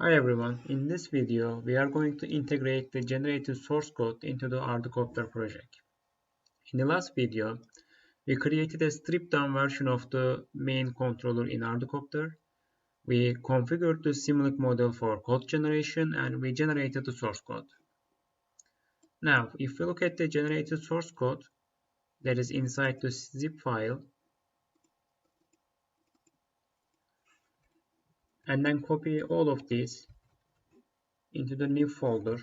Hi everyone, in this video we are going to integrate the generated source code into the ArduCopter project. In the last video, we created a stripped down version of the main controller in ArduCopter. We configured the Simulink model for code generation and we generated the source code. Now, if we look at the generated source code that is inside the zip file and then copy all of these into the new folder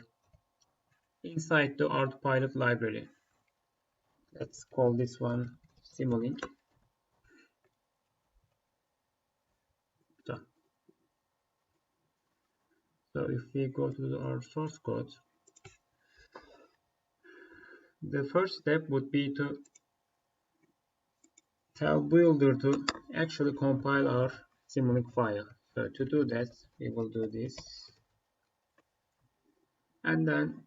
inside the ArduPilot library. Let's call this one Simulink. Done. So if we go to our source code, the first step would be to tell builder to actually compile our Simulink file. So to do that, we will do this. And then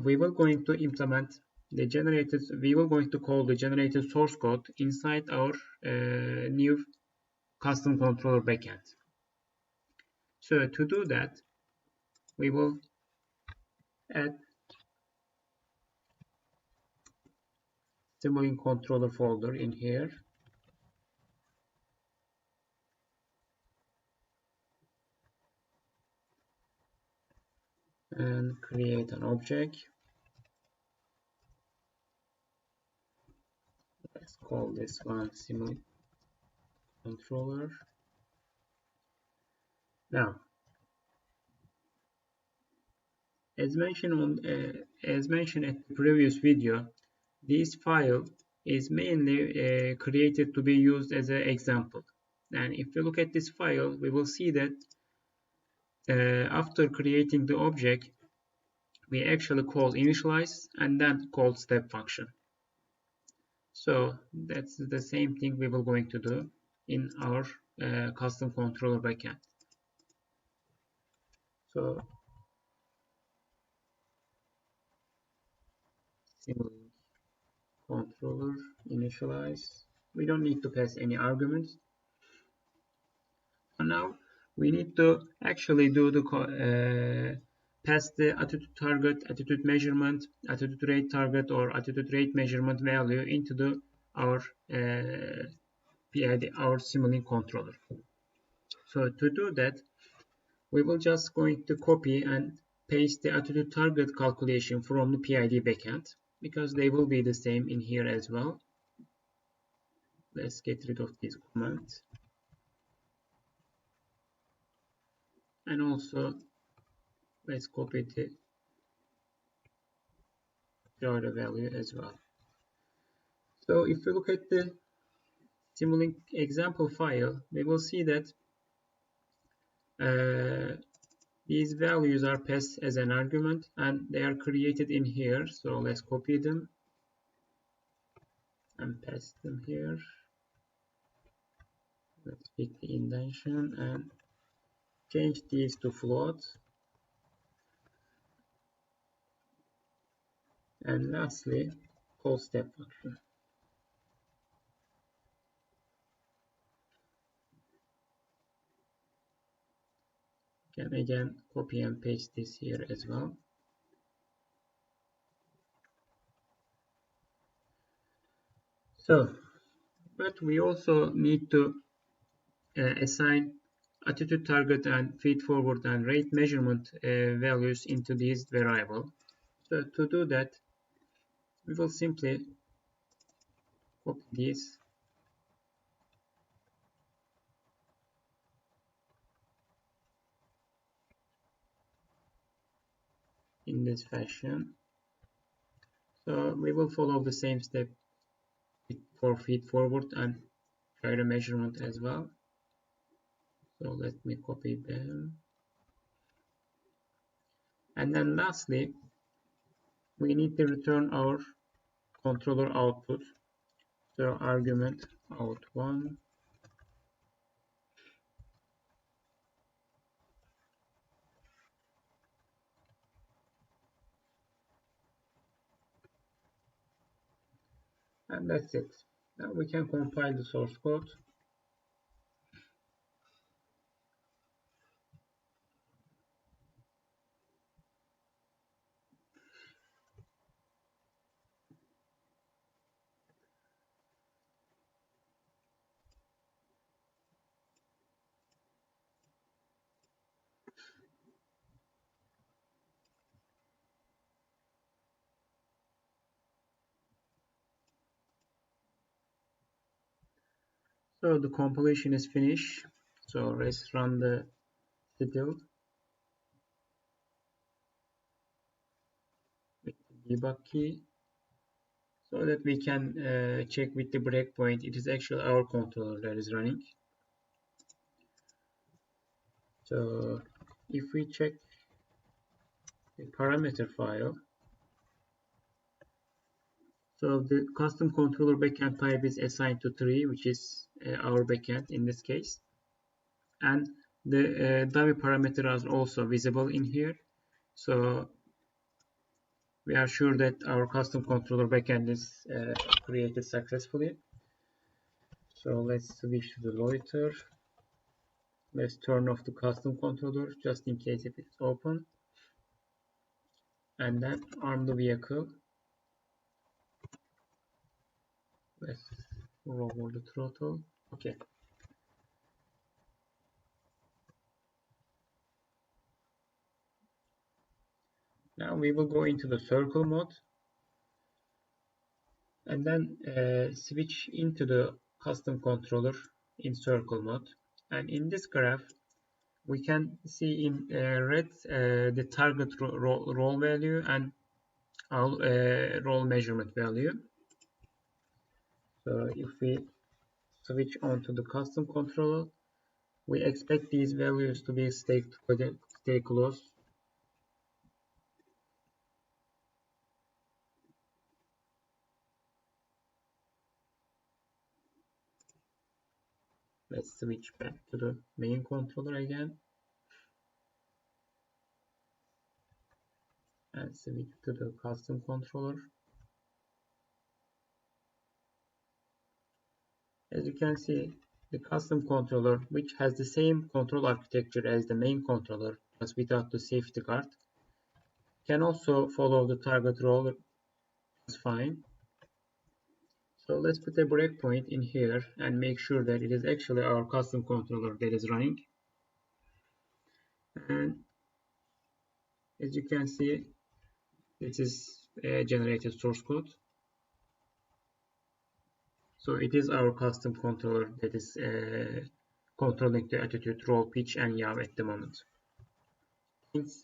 we will going to implement the generated, we will going to call the generated source code inside our new custom controller backend. So to do that, we will add Simulink controller folder in here. And create an object. Let's call this one Simulink controller. Now, as mentioned at the previous video, this file is mainly created to be used as an example. And if we look at this file, we will see that after creating the object, we actually call initialize and then call step function. So that's the same thing we will going to do in our custom controller backend. So Simulink controller initialize. We don't need to pass any arguments. And now we need to actually do the pass the attitude target, attitude measurement, attitude rate target, or attitude rate measurement value into the our PID, our Simulink controller. So to do that, we will just going to copy and paste the attitude target calculation from the PID backend because they will be the same in here as well. Let's get rid of these comments. And also let's copy the data value as well. So if we look at the Simulink example file, we will see that these values are passed as an argument and they are created in here. So let's copy them and paste them here. Let's pick the indentation and change these to float. And lastly, call step function. Can again copy and paste this here as well. So, but we also need to assign attitude target and feed forward and rate measurement values into these variable. So to do that, we will simply copy this in this fashion. So we will follow the same step for feed forward and gyro measurement as well. So let me copy them. And then lastly, we need to return our controller output. So argument out1. And that's it. Now we can compile the source code. So the compilation is finished. So let's run the detail with the debug key so that we can check with the breakpoint. It is actually our controller that is running. So if we check the parameter file, so the custom controller backend type is assigned to 3, which is our backend in this case. And the dummy parameters are also visible in here. So we are sure that our custom controller backend is created successfully. So let's switch to the loiter. Let's turn off the custom controller just in case if it's open. And then arm the vehicle. Let's lower the throttle. Okay. Now we will go into the circle mode and then switch into the custom controller in circle mode. And in this graph, we can see in red the target roll value and roll measurement value. So if we switch on to the custom controller, we expect these values to be stay close. Let's switch back to the main controller again and switch to the custom controller. As you can see, the custom controller, which has the same control architecture as the main controller, but without the safety guard, can also follow the target roll just fine. So let's put a breakpoint in here and make sure that it is actually our custom controller that is running. And as you can see, this is a generated source code. So it is our custom controller that is controlling the attitude, roll, pitch, and yaw at the moment. Thanks.